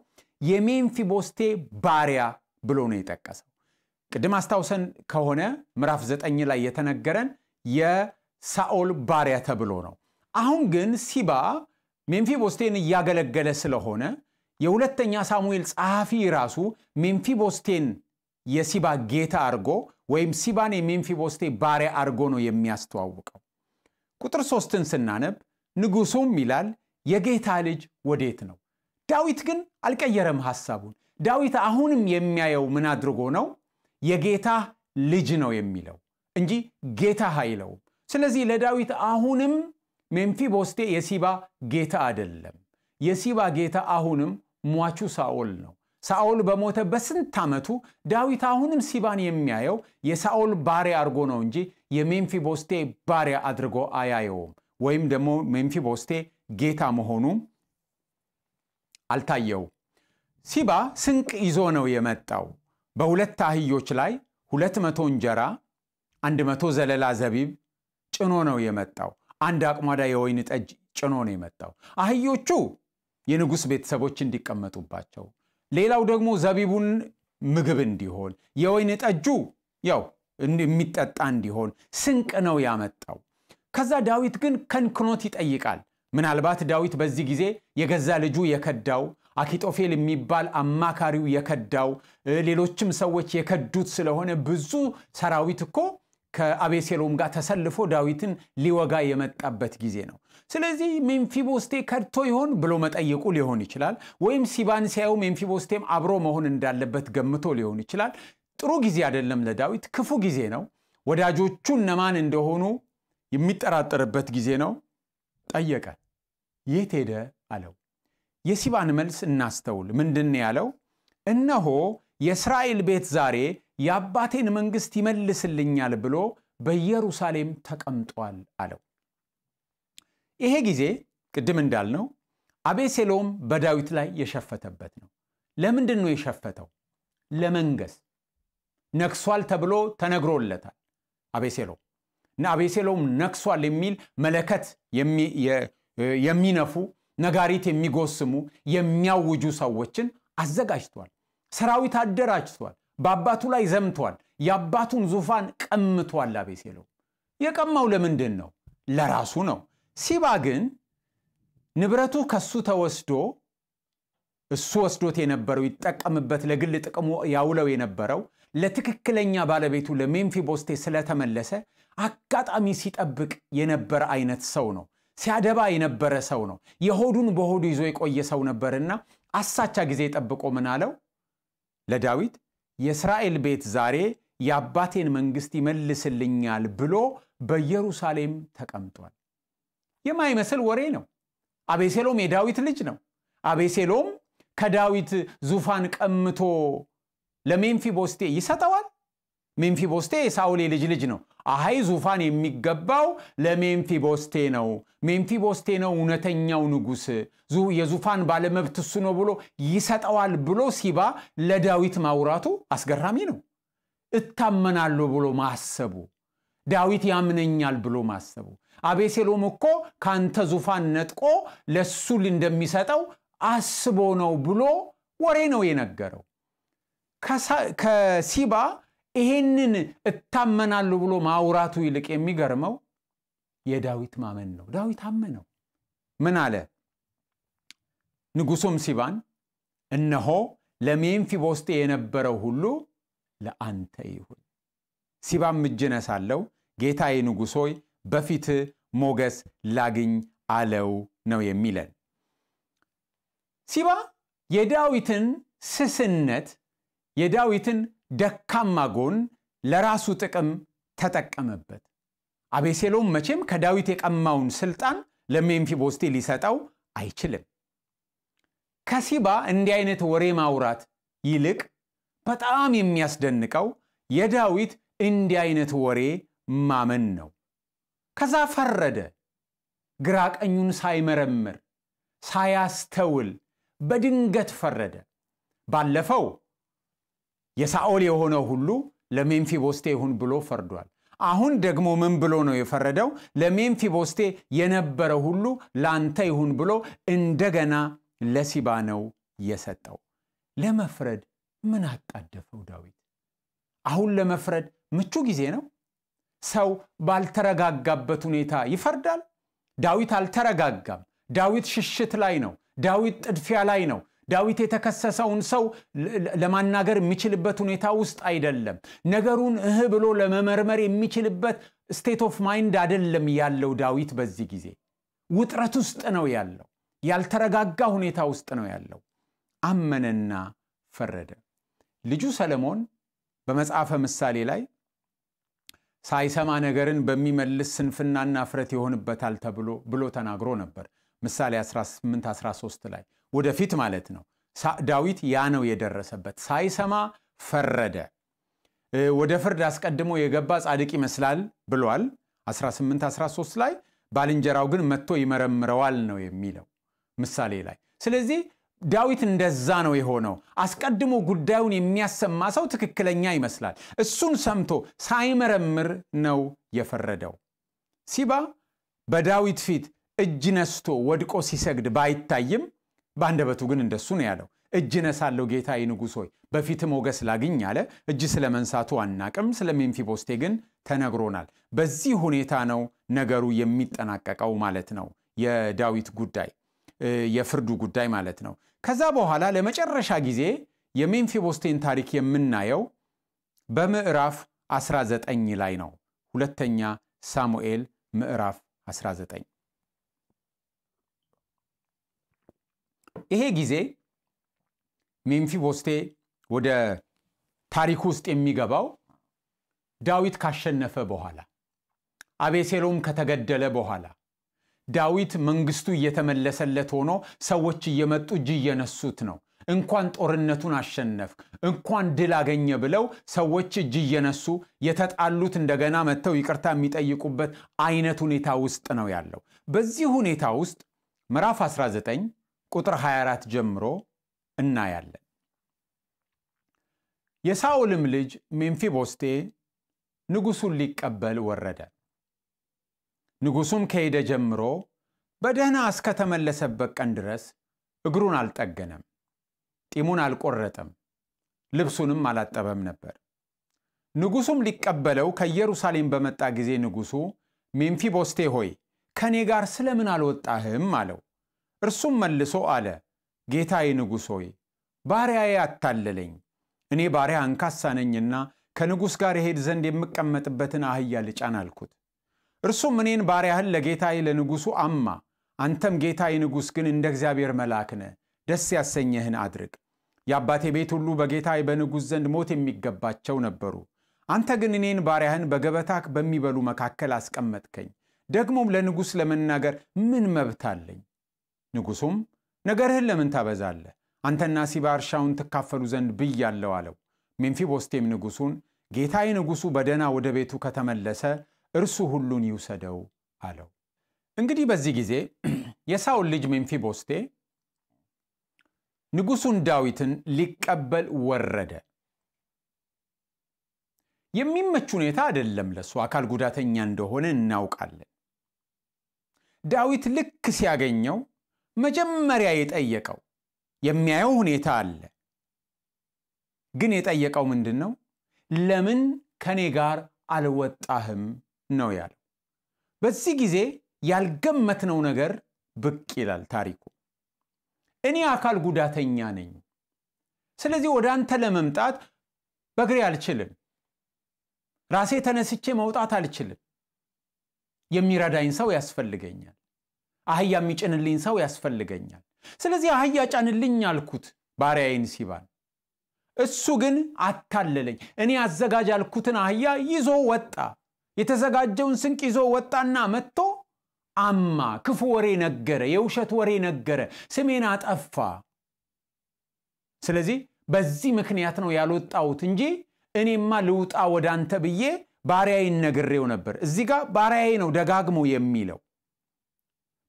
የሜምፊቦስቴ ባሪያ ብሎ ነው የጠቀሰው ቅድም አስተዋውሰን ከሆነ ምዕራፍ 9 ላይ የተነገረን የሳኦል ባሪያ ተብሎ ነው አሁን ግን ሲባ ሜምፊቦስቴን ያገለገለ ስለሆነ የሁለተኛ ሳሙኤል ጸሐፊ ራሱ ሜምፊቦስቴን የሲባ ጌታ አርጎ ወይም ሲባን የሜምፊቦስቴ ባሪያ አርጎ ነው የሚያስተዋውቀው ቁጥር 3ን ስናነብ ንጉሱም ይላል የጌታ ልጅ ወዴት ነው ዳዊት ግን አልቀየረም ሐሳቡን ዳዊት አሁንም የሚያየው ምን አድርጎ ነው የጌታ ልጅ ነው የሚለው እንጂ ጌታ አይለው ስለዚህ ለዳዊት አሁንም ሜምፊቦስቴ የሲባ ጌታ አይደለም የሲባ ጌታ አሁንም ሟቹ ሳኦል ነው ሳኦል በሞተ በስንት ዓመቱ ዳዊት አሁንም ሲባን የሚያየው የሳኦል ባሪያ አድርጎ ነው እንጂ የሜምፊቦስቴ ባሪያ አድርጎ አያየውም ወይም ደግሞ ሜምፊቦስቴ ጌታ መሆኑ አልታየው ሲባ ስንቅ ይዞ ነው የመጣው በሁለት አህዮች ላይ 200 እንጀራ 100 ዘለላ ዘቢብ ጭኖ ነው የመጣው አንድ አቅማዳ የወይን ጠጅ ጭኖ ነው የመጣው አህዮቹ የንጉስ ቤተሰቦች እንዲቀመጡባቸው ሌላው ደግሞ ዘቢቡን ምግብ እንዲሆን የወይን ጠጁ ያው የሚጠጣ እንዲሆን ስንቅ ነው ያመጣው ከዛ ዳዊት ግን ከንክኖት ይጠይቃል ምናልባት ዳዊት በዚህ ጊዜ የገዛ ልጁ የከዳው አኪጦፌል የሚባል አማካሪው የከዳው ሌሎችም ሰዎች የከዱት ስለሆነ ብዙ ሰራዊት እኮ ከአቤሴሎም ጋር ተሰልፎ ዳዊትን ሊወጋ የመጣበት ጊዜ ነው ስለዚህ ሜምፊቦስቴ ከድቶ ይሆን ብሎ መጠየቁ ሊሆን ይችላል ወይም ሲባን ሲያዩ ሜምፊቦስቴም አብሮ መሆን እንዳለበት ገምቶ ሊሆን ይችላል ጥሩ ጊዜ አይደለም ለዳዊት ክፉ ጊዜ ነው ወዳጆቹ እነማን እንደሆኑ የሚጠራጠርበት ጊዜ ነው ጠየቀ የት ሄደ አለው የሲባን መልስ እናስተውል ምንድነው ያለው እነሆ የእስራኤል ቤት ዛሬ የአባቴን መንግስት ይመልስልኛል ብሎ በኢየሩሳሌም ተቀምጧል አለው ይሄ ጊዜ ቅድም እንዳልነው አቤሴሎም በዳዊት ላይ የሸፈተበት ነው ለምንድነው የሸፈተው ለመንገስ ነክሷል ተብሎ ተነግሮለታል አቤሴሎም ነክሷል የሚል መለከት የሚነፉ ነጋሪት የሚጎስሙ የሚያውጁ ሰዎችን አዘጋጅቷል ሰራዊት አደራጅቷል በአባቱ ላይ ዘምቷል የአባቱን ዙፋን ቀምቷል አቤሴሎም የቀማው ለምንድነው ለራሱ ነው ሲባ ግን ንብረቱ ከሱ ተወስዶ እሱ ወስዶት የነበረው ይጠቀምበት ለግል ጥቅሙ ያውለው የነበረው ለትክክለኛ ባለቤቱ ለሜምፊቦስቴ ስለተመለሰ አጋጣሚ ሲጠብቅ የነበረ አይነት ሰው ነው ሲያደባ የነበረ ሰው ነው የሆዱን በሆዱ ይዞ የቆየ ሰው ነበርና አሳቻ ጊዜ ጠብቆ ምን አለው ለዳዊት የእስራኤል ቤት ዛሬ የአባቴን መንግስት ይመልስልኛል ብሎ በኢየሩሳሌም ተቀምጧል የማይመስል ወሬ ነው አቤሴሎም የዳዊት ልጅ ነው አቤሴሎም ከዳዊት ዙፋን ቀምቶ ለሜምፊቦስቴ ይሰጠዋል ሜምፊቦስቴ የሳኦል ልጅ ነው አሃይ ዙፋን የሚገባው ለሜምፊቦስቴ ነው ሜምፊቦስቴ ነው እውነተኛው ንጉስ የዙፋን ባለመብት እሱ ነው ብሎ ይሰጠዋል ብሎ ሲባ ለዳዊት ማውራቱ አስገራሚ ነው እታመናለሁ ብሎ ማሰቡ ዳዊት ያምነኛል ብሎ ማሰቡ አቤሴሎም እኮ ካንተ ዙፋን ነጥቆ ለሱ እንደሚሰጠው አስቦ ነው ብሎ ወሬ ነው የነገረው ከሲባ ይሄንን እታመናለሁ ብሎ ማውራቱ ይልቅ የሚገርመው የዳዊት ማመን ነው ዳዊት አመነው ምን አለ ንጉሱም ሲባን እነሆ ለሜምፊቦስቴ የነበረው ሁሉ ለአንተ ይሁን ሲባም እጅነሳለው ጌታዬ ንጉስ ሆይ በፊት ሞገስ ላግኝ አለው ነው የሚለን ሲባ የዳዊትን ስስነት የዳዊትን ደካማ ጎን ለራሱ ጥቅም ተጠቀመበት አቤሴሎም መቼም ከዳዊት የቀማውን ስልጣን ለሜምፊቦስቴ ሊሰጠው አይችልም ከሲባ እንዲህ አይነት ወሬ ማውራት ይልቅ በጣም የሚያስደንቀው የዳዊት እንዲህ አይነት ወሬ ማመን ነው። ከዛ ፈረደ። ግራ ቀኙን ሳይመረምር ሳያስተውል በድንገት ፈረደ። ባለፈው የሳኦል የሆነው ሁሉ ለሜምፊቦስቴ ይሁን ብሎ ፈርዷል። አሁን ደግሞ ምን ብሎ ነው የፈረደው? ለሜምፊቦስቴ የነበረ ሁሉ ላንተ ይሁን ብሎ እንደገና ለሲባ ነው የሰጠው። ለመፍረድ ምን አጣደፈው ዳዊት? አሁን ለመፍረድ ምቹ ጊዜ ነው። ሰው ባልተረጋጋበት ሁኔታ ይፈርዳል። ዳዊት አልተረጋጋም። ዳዊት ሽሽት ላይ ነው። ዳዊት ጥድፊያ ላይ ነው። ዳዊት የተከሰሰውን ሰው ለማናገር የሚችልበት ሁኔታ ውስጥ አይደለም። ነገሩን ብሎ ለመመርመር የሚችልበት ስቴት ኦፍ ማይንድ አይደለም ያለው ዳዊት። በዚህ ጊዜ ውጥረት ውስጥ ነው ያለው። ያልተረጋጋ ሁኔታ ውስጥ ነው ያለው። አመነና ፈረደ። ልጁ ሰለሞን በመጽሐፈ ምሳሌ ላይ ሳይሰማ ነገርን በሚመልስ ስንፍናና ፍረት ይሆንበታል ብሎ ተናግሮ ነበር። ምሳሌ 18:13 ላይ ወደፊት ማለት ነው። ዳዊት ያ ነው የደረሰበት። ሳይሰማ ፈረደ። ወደ ፍርድ አስቀድሞ የገባ ጻድቅ ይመስላል ብሏል 18:13 ላይ። ባልንጀራው ግን መጥቶ ይመረምረዋል ነው የሚለው ምሳሌ ላይ። ስለዚህ ዳዊት እንደዛ ነው የሆነው። አስቀድሞ ጉዳዩን የሚያሰማ ሰው ትክክለኛ ይመስላል። እሱን ሰምቶ ሳይመረምር ነው የፈረደው። ሲባ በዳዊት ፊት እጅ ነስቶ ወድቆ ሲሰግድ ባይታይም ባንደበቱ ግን እንደሱ ነው ያለው። እጅ ነሳለሁ ጌታዬ ንጉሥ ሆይ በፊት ሞገስ ላግኝ አለ። እጅ ስለመንሳቱ አናቅም። ስለሜምፊቦስቴ ግን ተነግሮናል። በዚህ ሁኔታ ነው ነገሩ የሚጠናቀቀው ማለት ነው። የዳዊት ጉዳይ የፍርዱ ጉዳይ ማለት ነው። ከዛ በኋላ ለመጨረሻ ጊዜ የሜምፊቦስቴን ታሪክ የምናየው በምዕራፍ 19 ላይ ነው። ሁለተኛ ሳሙኤል ምዕራፍ 19። ይሄ ጊዜ ሜምፊቦስቴ ወደ ታሪክ ውስጥ የሚገባው ዳዊት ካሸነፈ በኋላ፣ አቤሴሎም ከተገደለ በኋላ፣ ዳዊት መንግስቱ እየተመለሰለት ሆኖ ሰዎች እየመጡ እጅ እየነሱት ነው። እንኳን ጦርነቱን አሸነፍ፣ እንኳን ድል አገኘ ብለው ሰዎች እጅ እየነሱ የተጣሉት እንደገና መተው ይቅርታ የሚጠይቁበት አይነት ሁኔታ ውስጥ ነው ያለው። በዚህ ሁኔታ ውስጥ ምዕራፍ 19 ቁጥር 24 ጀምሮ እናያለን። የሳኦልም ልጅ ሜምፊቦስቴ ንጉሱን ሊቀበል ወረደ። ንጉሱም ከሄደ ጀምሮ በደህና እስከተመለሰበት ቀን ድረስ እግሩን አልጠገነም፣ ጢሙን አልቆረጠም፣ ልብሱንም አላጠበም ነበር። ንጉሱም ሊቀበለው ከኢየሩሳሌም በመጣ ጊዜ ንጉሱ ሜምፊቦስቴ ሆይ ከኔ ጋር ስለምን አልወጣህም አለው። እርሱም መልሶ አለ፣ ጌታዬ ንጉሥ ሆይ ባሪያዬ አታለለኝ። እኔ ባሪያ አንካሳ ነኝና ከንጉሥ ጋር ሄድ ዘንድ የምቀመጥበትን አህያ ልጫን አልኩት። እርሱም እኔን ባሪያህን ለጌታዬ ለንጉሱ አማ፣ አንተም ጌታዬ ንጉሥ ግን እንደ እግዚአብሔር መልአክ ነህ፣ ደስ ያሰኘህን አድርግ። የአባቴ ቤት ሁሉ በጌታዬ በንጉሥ ዘንድ ሞት የሚገባቸው ነበሩ። አንተ ግን እኔን ባሪያህን በገበታክ በሚበሉ መካከል አስቀመጥከኝ። ደግሞም ለንጉሥ ለመናገር ምን መብት አለኝ? ንጉሱም ነገርህን ለምን ታበዛለህ? አንተና ሲባ እርሻውን ትካፈሉ ዘንድ ብያለሁ አለው። ሜምፊቦስቴም ንጉሱን ጌታዬ ንጉሱ በደህና ወደ ቤቱ ከተመለሰ እርሱ ሁሉን ይውሰደው አለው። እንግዲህ በዚህ ጊዜ የሳኦል ልጅ ሜምፊቦስቴ ንጉሱን ዳዊትን ሊቀበል ወረደ። የሚመች ሁኔታ አይደለም ለሱ። አካል ጉዳተኛ እንደሆነ እናውቃለን። ዳዊት ልክ ሲያገኘው መጀመሪያ የጠየቀው የሚያየው ሁኔታ አለ። ግን የጠየቀው ምንድነው? ለምን ከኔ ጋር አልወጣህም ነው ያለው። በዚህ ጊዜ ያልገመትነው ነገር ብቅ ይላል ታሪኩ። እኔ አካል ጉዳተኛ ነኝ፣ ስለዚህ ወደ አንተ ለመምጣት በእግሬ አልችልም፣ ራሴ ተነስቼ መውጣት አልችልም፣ የሚረዳኝ ሰው ያስፈልገኛል፣ አህያ የሚጭንልኝ ሰው ያስፈልገኛል። ስለዚህ አህያ ጫንልኝ አልኩት ባሪያዬን ሲባን። እሱ ግን አታለለኝ። እኔ አዘጋጅ አልኩትን አህያ ይዞ ወጣ። የተዘጋጀውን ስንቅ ይዞ ወጣና መጥቶ አማ፣ ክፉ ወሬ ነገረ፣ የውሸት ወሬ ነገረ፣ ስሜን አጠፋ። ስለዚህ በዚህ ምክንያት ነው ያልወጣሁት እንጂ እኔማ ልውጣ ወደ አንተ ብዬ ባሪያዬን ነግሬው ነበር እዚህ ጋር ባሪያዬ ነው ደጋግሞ የሚለው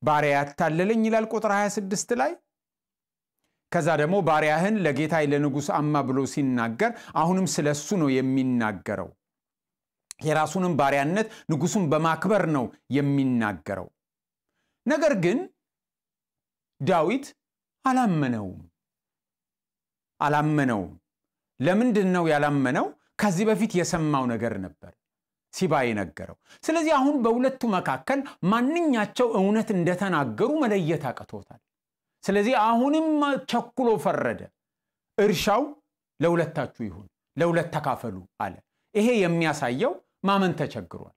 ባሪያ ያታለለኝ ይላል ቁጥር 26 ላይ ከዛ ደግሞ ባሪያህን ለጌታዬ ለንጉስ አማ ብሎ ሲናገር አሁንም ስለሱ ነው የሚናገረው የራሱንም ባሪያነት ንጉሱን በማክበር ነው የሚናገረው ነገር ግን ዳዊት አላመነው ለምንድነው ያላመነው ከዚህ በፊት የሰማው ነገር ነበር ሲባ የነገረው ስለዚህ አሁን በሁለቱ መካከል ማንኛቸው እውነት እንደተናገሩ መለየት አቅቶታል ስለዚህ አሁንም ቸኩሎ ፈረደ እርሻው ለሁለታችሁ ይሁን ለሁለት ተካፈሉ አለ ይሄ የሚያሳየው ማመን ተቸግሯል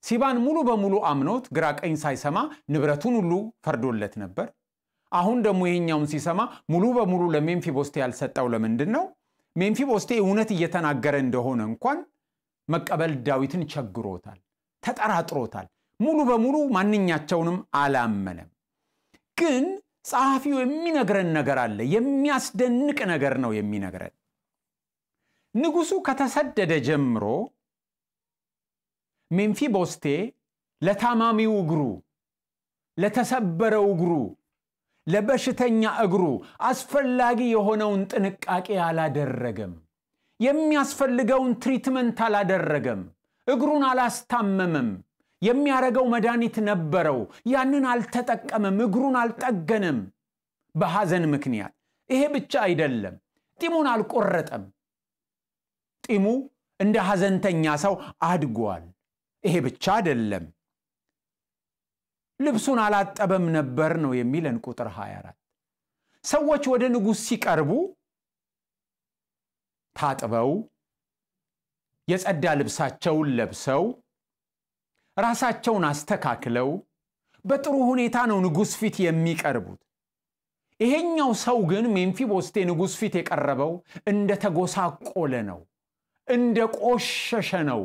ሲባን ሙሉ በሙሉ አምኖት ግራቀኝ ሳይሰማ ንብረቱን ሁሉ ፈርዶለት ነበር አሁን ደግሞ ይሄኛውን ሲሰማ ሙሉ በሙሉ ለሜምፊቦስቴ ያልሰጠው ለምንድነው ሜምፊቦስቴ እውነት እየተናገረ እንደሆነ እንኳን መቀበል ዳዊትን ቸግሮታል ተጠራጥሮታል ሙሉ በሙሉ ማንኛቸውንም አላመነም ግን ጻፊው የሚነግረን ነገር አለ የሚያስደንቅ ነገር ነው የሚነግረን ንጉሱ ከተሰደደ ጀምሮ ሜምፊቦስቴ ለታማሚው እግሩ ለተሰበረው እግሩ ለበሽተኛ እግሩ አስፈላጊ የሆነውን ጥንቃቄ አላደረገም የሚያስፈልገውን ትሪትመንት አላደረገም እግሩን አላስታመመም የሚያረጋው መድኃኒት ነበረው ያንን አልተጠቀመም እግሩን አልጠገነም በሐዘን ምክንያት ይሄ ብቻ አይደለም ጢሙን አልቆረጠም ጢሙ እንደ ሐዘንተኛ ሰው አድጓል ይሄ ብቻ አይደለም ልብሱን አላጠበም ነበር ነው የሚለን ቁጥር 24 ሰዎች ወደ ንጉስ ሲቀርቡ ታጥበው የጸዳ ልብሳቸውን ለብሰው ራሳቸውን አስተካክለው በጥሩ ሁኔታ ነው ንጉስ ፊት የሚቀርቡት ይሄኛው ሰው ግን ሜምፊቦስቴ ንጉስ ፊት የቀረበው እንደ ተጎሳቆለ ነው እንደ ቆሸሸ ነው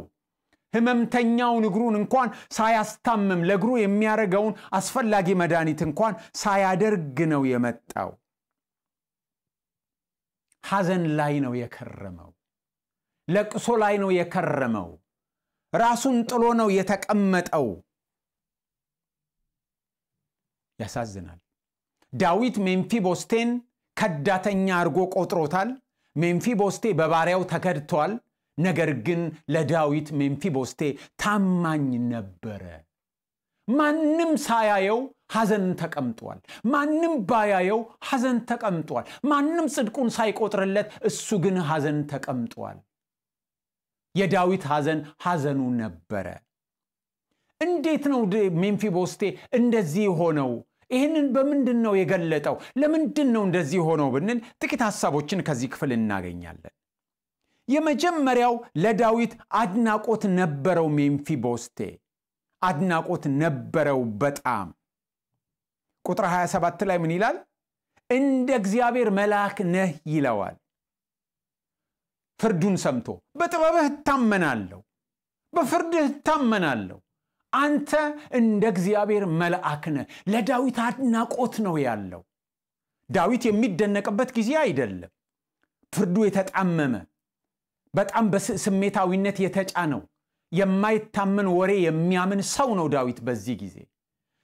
ህመምተኛው ንግሩን እንኳን ሳያስታመም ለግሩ የሚያረጋውን አስፈላጊ መድኃኒት እንኳን ሳያደርግ ነው የመጣው ሐዘን ላይ ነው የከረመው ለቅሶ ላይ ነው የከረመው ራሱን ጥሎ ነው የተቀመጠው ያሳዝናል ዳዊት ሜምፊቦስቴን ከዳተኛ አርጎ ቆጥሮታል ሜምፊቦስቴ በባሪያው ተከድቷል ነገር ግን ለዳዊት ሜምፊቦስቴ ታማኝ ነበር ማንንም ሳያየው ሐዘን ተቀምጧል ማንንም ባያየው ሐዘን ተቀምጧል ማንንም ጽድቁን ሳይቆጥርለት እሱ ግን ሐዘን ተቀምጧል የዳዊት ሐዘኑ ነበር እንዴት ነው ሜምፊቦስቴ እንደዚህ ሆነው ይሄንን በምንድነው የገለጠው ለምንድነው እንደዚህ ሆነው ብንል ጥቂት ሐሳቦችን ከዚህ ክፍል እናገኛለን የመጀመሪያው ለዳዊት አድናቆት ነበረው ሜምፊቦስቴ አድናቆት ነበረው በጣም ቁጥር 27 ላይ ምን ይላል እንደ እግዚአብሔር መልአክ ነህ ይለዋል ፍርዱን ሰምቶ በጥበብህ ታመናለሁ በፍርድህ ታመናለሁ አንተ እንደ እግዚአብሔር መልአክ ነህ ለዳዊት አድናቆት ነው ያለው ዳዊት የሚደነቅበት ጊዜ አይደለም ፍርዱ የተጣመመ በጣም በስሜታዊነት የተጫነው የማይታመን ወሬ የሚያምን ሰው ነው ዳዊት በዚህ ጊዜ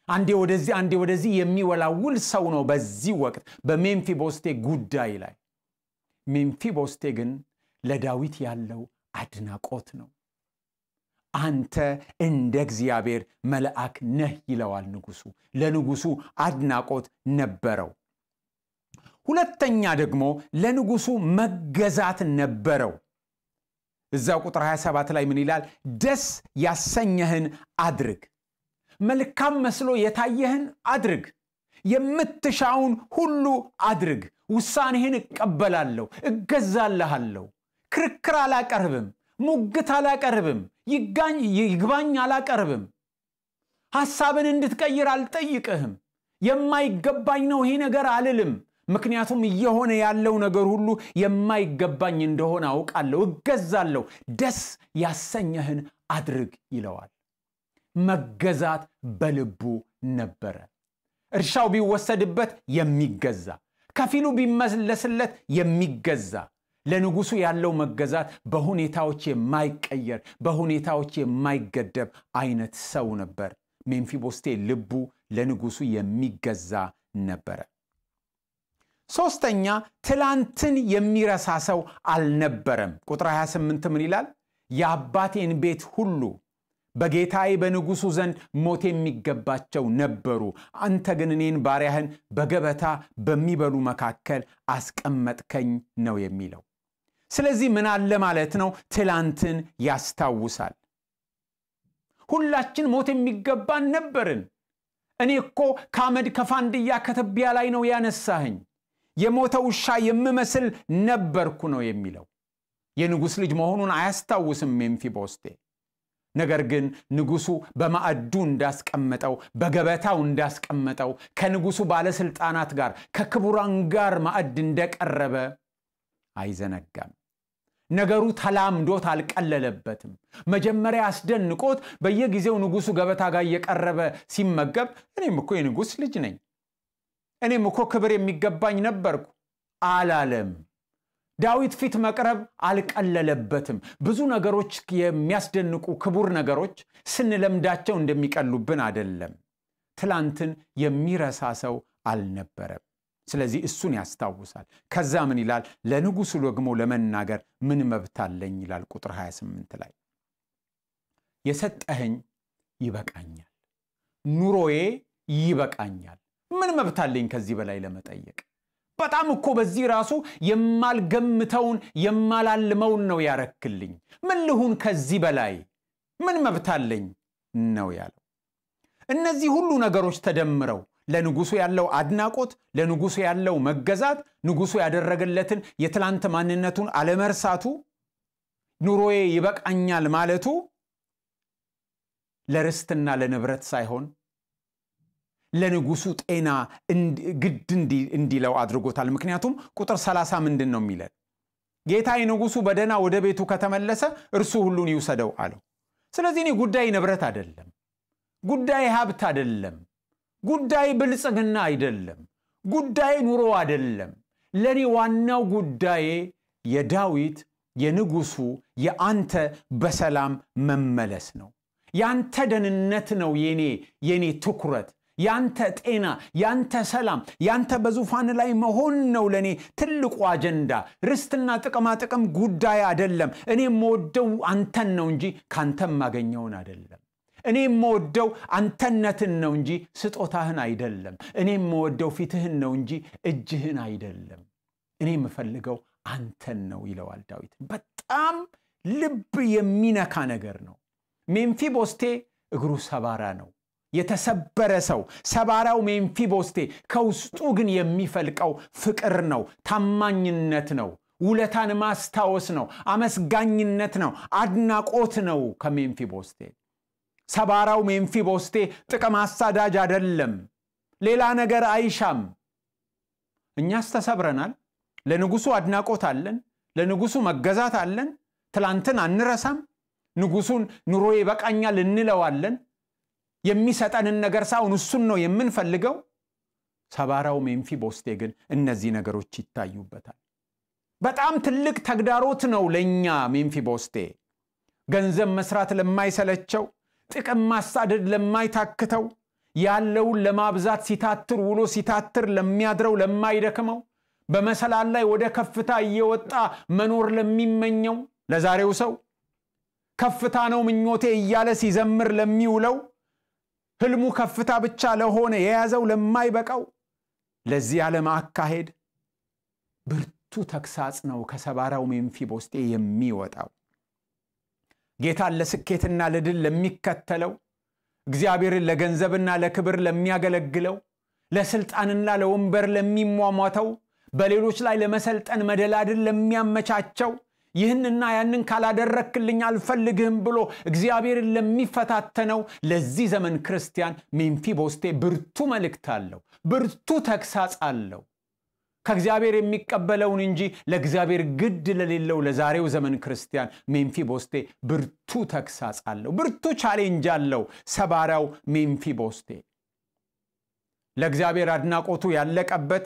አንዴ ወደዚህ የሚወላውል ሰው ነው በዚህ ወቅት በሜምፊቦስቴ ጉዳይ ላይ ሜምፊቦስቴ ግን ለዳዊት ያለው አድናቆት ነው አንተ እንደ እግዚአብሔር መልአክ ነህ ይለዋል ንጉሱ ለንጉሱ አድናቆት ነበረው ሁለተኛ ደግሞ ለንጉሱ መገዛት ነበረው እዛው ቁጥር 27 ላይ ምን ይላል ደስ ያሰኘህን አድርግ መልካም መስሎ የታየህን አድርግ የምትሻውን ሁሉ አድርግ ውሳኔህን እቀበላለሁ እገዛልሃለሁ ክርክር አላቀርብም ሙግት አላቀርብም ይግባኝ አላቀርብም ሐሳብን እንድትቀይር አልጠይቅህም የማይገባኝ ነው ይሄ ነገር አልልም ምክንያቱም እየሆነ ያለው ነገር ሁሉ የማይገባኝ እንደሆነ አውቃለሁ እገዛለሁ ደስ ያሰኘህን አድርግ ይለዋል መገዛት በልቡ ነበር እርሻው ቢወሰድበት የሚገዛ ከፊሉ ቢመለስለት የሚገዛ ለንጉሱ ያለው መገዛት በሁኔታዎች የማይቀየር በሁኔታዎች የማይገደብ አይነት ሰው ነበር። ሜምፊቦስቴ ልቡ ለንጉሱ የሚገዛ ነበር። ሶስተኛ ትላንትን የሚረሳ ሰው አልነበረም። ቁጥር 28 ምን ይላል? የአባቴን ቤት ሁሉ በጌታዬ በንጉሱ ዘንድ ሞት የሚገባቸው ነበሩ፣ አንተ ግን እኔን ባሪያህን በገበታ በሚበሉ መካከል አስቀመጥከኝ ነው የሚለው። ስለዚህ ምን አለ ማለት ነው? ትላንትን ያስታውሳል። ሁላችን ሞት የሚገባን ነበርን። እኔ እኮ ከአመድ ከፋንድያ ከትቢያ ላይ ነው ያነሳኸኝ፣ የሞተ ውሻ የምመስል ነበርኩ ነው የሚለው። የንጉስ ልጅ መሆኑን አያስታውስም ሜምፊቦስቴ። ነገር ግን ንጉሱ በማዕዱ እንዳስቀመጠው በገበታው እንዳስቀመጠው ከንጉሱ ባለስልጣናት ጋር ከክቡራን ጋር ማዕድ እንደቀረበ አይዘነጋም። ነገሩ ተላምዶት አልቀለለበትም። መጀመሪያ አስደንቆት በየጊዜው ንጉሱ ገበታ ጋር እየቀረበ ሲመገብ እኔም እኮ የንጉስ ልጅ ነኝ፣ እኔም እኮ ክብር የሚገባኝ ነበርኩ አላለም። ዳዊት ፊት መቅረብ አልቀለለበትም። ብዙ ነገሮች የሚያስደንቁ ክቡር ነገሮች ስንለምዳቸው እንደሚቀሉብን አይደለም። ትላንትን የሚረሳ ሰው አልነበረም። ስለዚህ እሱን ያስታውሳል። ከዛ ምን ይላል? ለንጉሱ ደግሞ ለመናገር ምን መብት አለኝ ይላል ቁጥር 28 ላይ። የሰጠኸኝ ይበቃኛል፣ ኑሮዬ ይበቃኛል፣ ምን መብት አለኝ ከዚህ በላይ ለመጠየቅ? በጣም እኮ በዚህ ራሱ የማልገምተውን የማላልመውን ነው ያረክልኝ። ምን ልሁን ከዚህ በላይ ምን መብት አለኝ ነው ያለው። እነዚህ ሁሉ ነገሮች ተደምረው ለንጉሱ ያለው አድናቆት፣ ለንጉሱ ያለው መገዛት፣ ንጉሱ ያደረገለትን የትላንት ማንነቱን አለመርሳቱ፣ ኑሮዬ ይበቃኛል ማለቱ ለርስትና ለንብረት ሳይሆን ለንጉሱ ጤና ግድ እንዲለው አድርጎታል። ምክንያቱም ቁጥር 30 ምንድን ነው የሚለው? ጌታዬ ንጉሱ በደና ወደ ቤቱ ከተመለሰ እርሱ ሁሉን ይውሰደው አለው። ስለዚህ እኔ ጉዳይ ንብረት አይደለም፣ ጉዳይ ሀብት አይደለም፣ ጉዳይ ብልጽግና አይደለም፣ ጉዳይ ኑሮ አይደለም። ለኔ ዋናው ጉዳይ የዳዊት የንጉሱ የአንተ በሰላም መመለስ ነው። ያንተ ደህንነት ነው የኔ ትኩረት። ያንተ ጤና፣ ያንተ ሰላም፣ ያንተ በዙፋን ላይ መሆን ነው ለኔ ትልቁ አጀንዳ። ርስትና ጥቅም ጉዳይ አይደለም። እኔ የምወደው አንተን ነው እንጂ ካንተም ማገኘውን አይደለም። እኔ የምወደው አንተነትን ነው እንጂ ስጦታህን አይደለም። እኔ የምወደው ፊትህን ነው እንጂ እጅህን አይደለም። እኔ የምፈልገው አንተን ነው ይለዋል ዳዊት። በጣም ልብ የሚነካ ነገር ነው። ሜምፊቦስቴ እግሩ ሰባራ ነው፣ የተሰበረ ሰው። ሰባራው ሜምፊቦስቴ ከውስጡ ግን የሚፈልቀው ፍቅር ነው፣ ታማኝነት ነው፣ ውለታን ማስታወስ ነው፣ አመስጋኝነት ነው፣ አድናቆት ነው ከሜምፊቦስቴ። ሰባራው ሜምፊቦስቴ ጥቅም አሳዳጅ አይደለም፣ ሌላ ነገር አይሻም። እኛስ ተሰብረናል። ለንጉሱ አድናቆት አለን፣ ለንጉሱ መገዛት አለን። ትላንትን አንረሳም። ንጉሱን ኑሮ ይበቃኛል እንለዋለን። የሚሰጠንን ነገር ሳይሆን እሱን ነው የምንፈልገው። ሰባራው ሜምፊቦስቴ ግን እነዚህ ነገሮች ይታዩበታል። በጣም ትልቅ ተግዳሮት ነው ለኛ ሜምፊቦስቴ። ገንዘብ መስራት ለማይሰለቸው፣ ጥቅም ማሳደድ ለማይታክተው፣ ያለውን ለማብዛት ሲታትር ውሎ ሲታትር ለሚያድረው ለማይደክመው፣ በመሰላል ላይ ወደ ከፍታ እየወጣ መኖር ለሚመኘው ለዛሬው ሰው፣ ከፍታ ነው ምኞቴ እያለ ሲዘምር ለሚውለው፣ ህልሙ ከፍታ ብቻ ለሆነ የያዘው ለማይበቃው፣ ለዚህ ዓለም አካሄድ ብርቱ ተክሳጽ ነው ከሰባራው ሜምፊቦስቴ የሚወጣው። ጌታን ለስኬትና ለድል ለሚከተለው፣ እግዚአብሔርን ለገንዘብና ለክብር ለሚያገለግለው፣ ለስልጣንና ለወንበር ለሚሟሟተው፣ በሌሎች ላይ ለመሰልጠን መደላድል ለሚያመቻቸው፣ ይህንና ያንን ካላደረክልኝ አልፈልግህም ብሎ እግዚአብሔርን ለሚፈታተነው ለዚህ ዘመን ክርስቲያን ሜምፊቦስቴ ብርቱ መልእክት አለው፣ ብርቱ ተክሳጽ አለው። ከእግዚአብሔር የሚቀበለውን እንጂ ለእግዚአብሔር ግድ ለሌለው ለዛሬው ዘመን ክርስቲያን ሜምፊቦስቴ ብርቱ ተክሳጽ አለው፣ ብርቱ ቻሌንጅ አለው። ሰባራው ሜምፊቦስቴ ለእግዚአብሔር አድናቆቱ ያለቀበት፣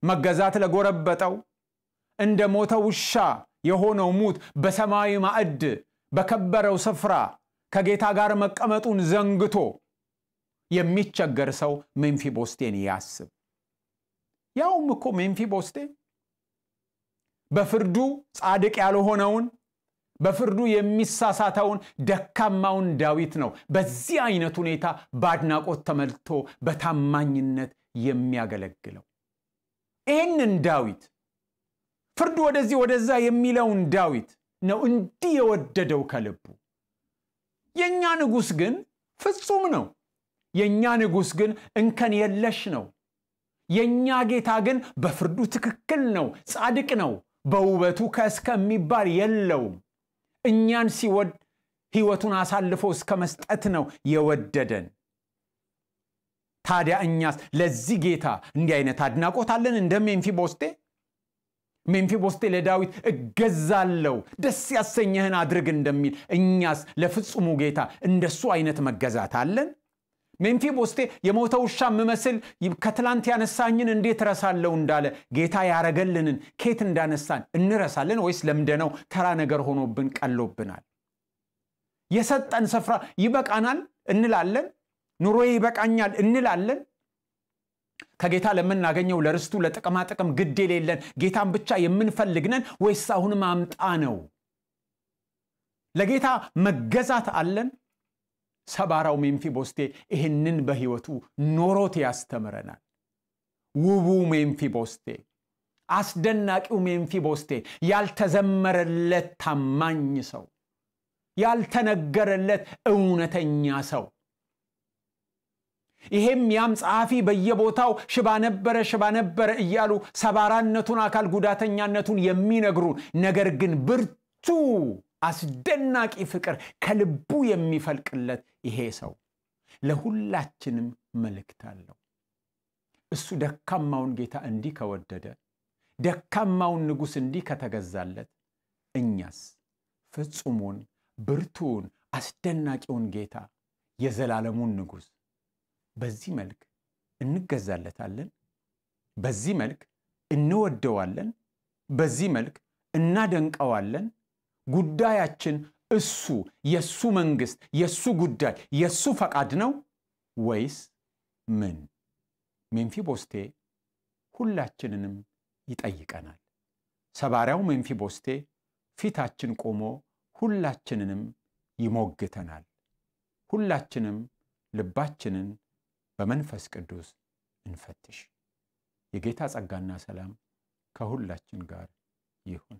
መገዛት ለጎረበጠው፣ እንደ ሞተ ውሻ የሆነው ሙት በሰማያዊ ማዕድ በከበረው ስፍራ ከጌታ ጋር መቀመጡን ዘንግቶ የሚቸገር ሰው ሜምፊቦስቴን ያስብ። ያውም እኮ ሜምፊቦስቴ በፍርዱ ጻድቅ ያልሆነውን በፍርዱ የሚሳሳተውን ደካማውን ዳዊት ነው በዚህ አይነት ሁኔታ ባድናቆት ተመልቶ በታማኝነት የሚያገለግለው። ይህንን ዳዊት ፍርዱ ወደዚህ ወደዛ የሚለውን ዳዊት ነው እንዲህ የወደደው ከልቡ። የኛ ንጉስ ግን ፍጹም ነው። የኛ ንጉስ ግን እንከን የለሽ ነው። የኛ ጌታ ግን በፍርዱ ትክክል ነው፣ ጻድቅ ነው። በውበቱ ከእስከሚባል የለውም። እኛን ሲወድ ሕይወቱን አሳልፎ እስከ መስጠት ነው የወደደን። ታዲያ እኛስ ለዚህ ጌታ እንዲህ አይነት አድናቆት አለን እንደ ሜምፊቦስቴ? ሜምፊቦስቴ ለዳዊት እገዛለሁ ደስ ያሰኘህን አድርግ እንደሚል እኛስ ለፍጹሙ ጌታ እንደሱ አይነት መገዛት አለን? ሜምፊቦስቴ የሞተው ውሻ መመስል ከትላንት ያነሳኝን እንዴት ረሳለው እንዳለ ጌታ ያረገልንን ኬት እንዳነሳን እንረሳለን ወይስ ለምደነው ተራ ነገር ሆኖብን ቀሎብናል? የሰጠን ስፍራ ይበቃናል እንላለን? ኑሮዬ ይበቃኛል እንላለን? ከጌታ ለምናገኘው ለርስቱ ለጥቅማ ጥቅም ግድ የሌለን ጌታን ብቻ የምንፈልግነን ወይስ አሁንም አምጣ ነው? ለጌታ መገዛት አለን? ሰባራው ሜምፊቦስቴ ይህንን በሕይወቱ ኖሮት ያስተምረናል። ውቡ ሜምፊቦስቴ፣ አስደናቂው ሜምፊቦስቴ፣ ያልተዘመረለት ታማኝ ሰው፣ ያልተነገረለት እውነተኛ ሰው። ይሄም ያም ጸሐፊ በየቦታው ሽባ ነበረ እያሉ ሰባራነቱን አካል ጉዳተኛነቱን የሚነግሩን ነገር ግን ብርቱ አስደናቂ ፍቅር ከልቡ የሚፈልቅለት ይሄ ሰው ለሁላችንም መልእክት አለው። እሱ ደካማውን ጌታ እንዲህ ከወደደ፣ ደካማውን ንጉስ እንዲህ ከተገዛለት፣ እኛስ ፍጹሙን ብርቱን አስደናቂውን ጌታ የዘላለሙን ንጉስ በዚህ መልክ እንገዛለታለን? በዚህ መልክ እንወደዋለን? በዚህ መልክ እናደንቀዋለን? ጉዳያችን እሱ የሱ መንግስት የሱ ጉዳይ የሱ ፈቃድ ነው ወይስ ምን? ሜምፊቦስቴ ሁላችንንም ይጠይቀናል። ሰባሪያው ሜምፊቦስቴ ፊታችን ቆሞ ሁላችንንም ይሞግተናል። ሁላችንም ልባችንን በመንፈስ ቅዱስ እንፈትሽ። የጌታ ጸጋና ሰላም ከሁላችን ጋር ይሁን።